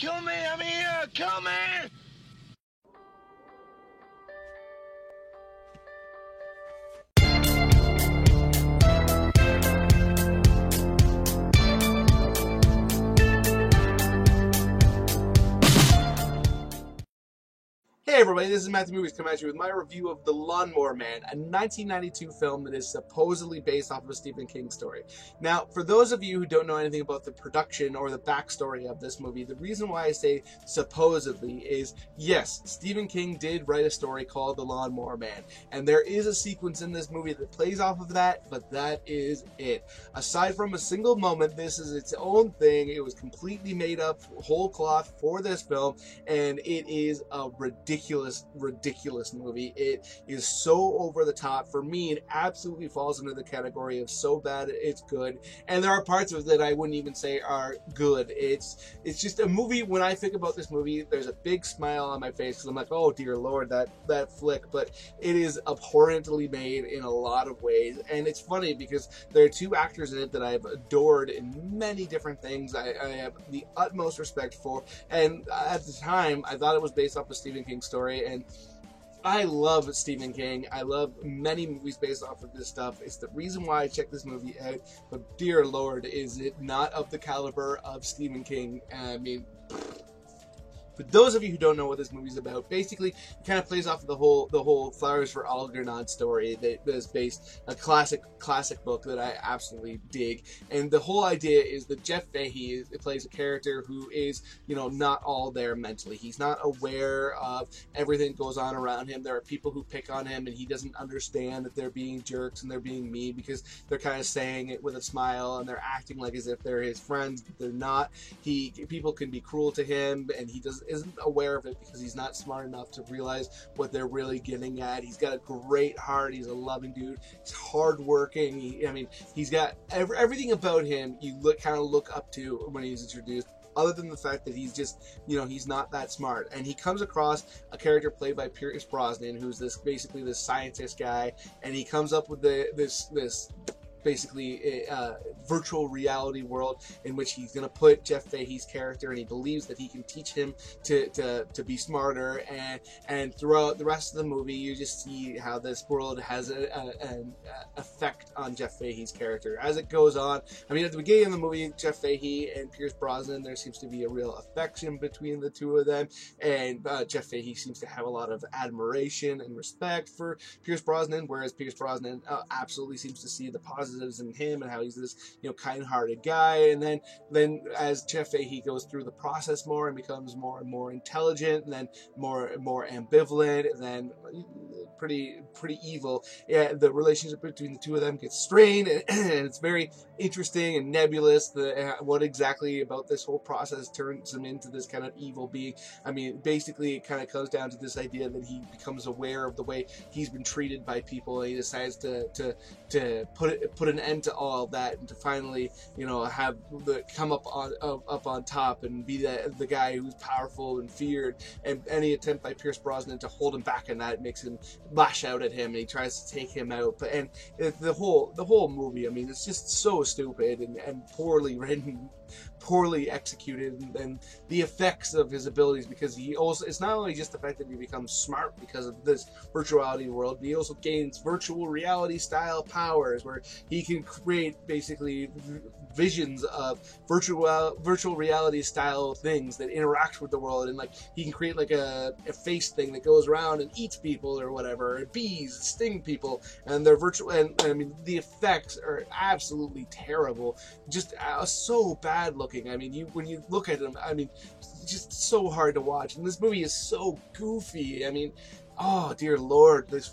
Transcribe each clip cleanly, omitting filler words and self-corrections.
Kill me! I'm here! Kill me! Hey everybody, this is Matthew Movies coming at you with my review of The Lawnmower Man, a 1992 film that is supposedly based off of a Stephen King story. Now, for those of you who don't know anything about the production or the backstory of this movie, the reason why I say supposedly is, yes, Stephen King did write a story called The Lawnmower Man, and there is a sequence in this movie that plays off of that, but that is it. Aside from a single moment, this is its own thing. It was completely made up, whole cloth for this film, and it is a ridiculous movie. It is so over the top. For me, it absolutely falls into the category of so bad it's good, and there are parts of it that I wouldn't even say are good. It's just a movie. When I think about this movie, there's a big smile on my face because I'm like, oh dear Lord, that flick. But it is abhorrently made in a lot of ways, and it's funny because there are two actors in it that I've adored in many different things. I have the utmost respect for, and at the time I thought it was based off a Stephen King story, and I love Stephen King. I love many movies based off of this stuff. It's the reason why I checked this movie out, but dear Lord, is it not of the caliber of Stephen King. I mean, for those of you who don't know what this movie's about, basically it kind of plays off of the whole Flowers for Algernon story that is based a classic book that I absolutely dig. And the whole idea is that Jeff Fahey plays a character who is, you know, not all there mentally. He's not aware of everything that goes on around him. There are people who pick on him, and he doesn't understand that they're being jerks and they're being mean because they're kind of saying it with a smile and they're acting like as if they're his friends, but they're not. People can be cruel to him, and he isn't aware of it because he's not smart enough to realize what they're really getting at. He's got a great heart. He's a loving dude. He's hardworking. He's got everything about him you kind of look up to when he's introduced, other than the fact that he's just, you know, he's not that smart. And he comes across a character played by Pierce Brosnan, who's basically this scientist guy, and he comes up with this basically a virtual reality world in which he's going to put Jeff Fahey's character, and he believes that he can teach him to be smarter, and throughout the rest of the movie you just see how this world has an effect on Jeff Fahey's character as it goes on. I mean, at the beginning of the movie, Jeff Fahey and Pierce Brosnan, there seems to be a real affection between the two of them, and Jeff Fahey seems to have a lot of admiration and respect for Pierce Brosnan, whereas Pierce Brosnan absolutely seems to see the positives in him and how he's this, you know, kind-hearted guy. And then as Jeff Fahey goes through the process more and becomes more and more intelligent, and then more and more ambivalent, and then pretty evil, yeah, the relationship between the two of them gets strained, and it's very interesting and nebulous what exactly about this whole process turns him into this kind of evil being. I mean, basically it kind of comes down to this idea that he becomes aware of the way he's been treated by people, and he decides to put an end to all of that, and to finally, you know, have come up on top and be the guy who's powerful and feared. And any attempt by Pierce Brosnan to hold him back in that makes him lash out at him, and he tries to take him out. And the whole movie, I mean, it's just so stupid and poorly written, poorly executed, and the effects of his abilities, because it's not only just the fact that he becomes smart because of this virtual reality world, but he also gains virtual reality style powers where he can create basically visions of virtual reality style things that interact with the world, and like he can create like a face thing that goes around and eats people or whatever, and bees sting people, and they're virtual, and I mean the effects are absolutely terrible, just so bad looking. I mean, when you look at them, I mean, it's just so hard to watch, and this movie is so goofy. I mean, oh dear Lord, it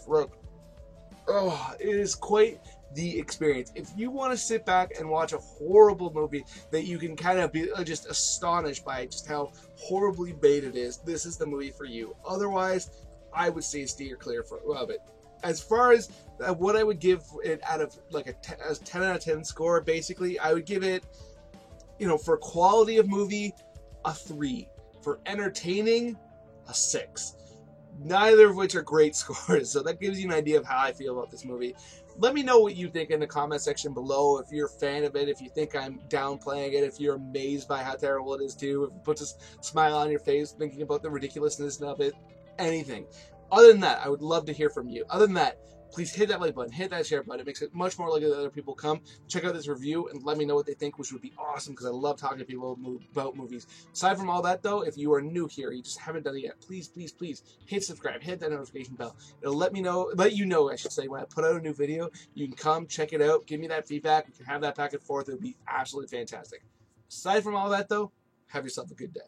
is quite the experience. If you want to sit back and watch a horrible movie that you can kind of be just astonished by just how horribly made it is, this is the movie for you. Otherwise, I would say steer clear of it. As far as what I would give it out of like a 10 out of 10 score, basically, I would give it, you know, for quality of movie, a 3. For entertaining, a 6. neither of which are great scores. So that gives you an idea of how I feel about this movie. Let me know what you think in the comment section below. If you're a fan of it, if you think I'm downplaying it, if you're amazed by how terrible it is too, if it puts a smile on your face thinking about the ridiculousness of it, anything. Other than that, I would love to hear from you. Other than that, please hit that like button, hit that share button. It makes it much more likely that other people come, check out this review, and let me know what they think, which would be awesome because I love talking to people about movies. Aside from all that, though, if you are new here, you just haven't done it yet, please, please, please hit subscribe, hit that notification bell. It'll let you know, I should say, when I put out a new video. You can come, check it out, give me that feedback. We can have that back and forth. It would be absolutely fantastic. Aside from all that, though, have yourself a good day.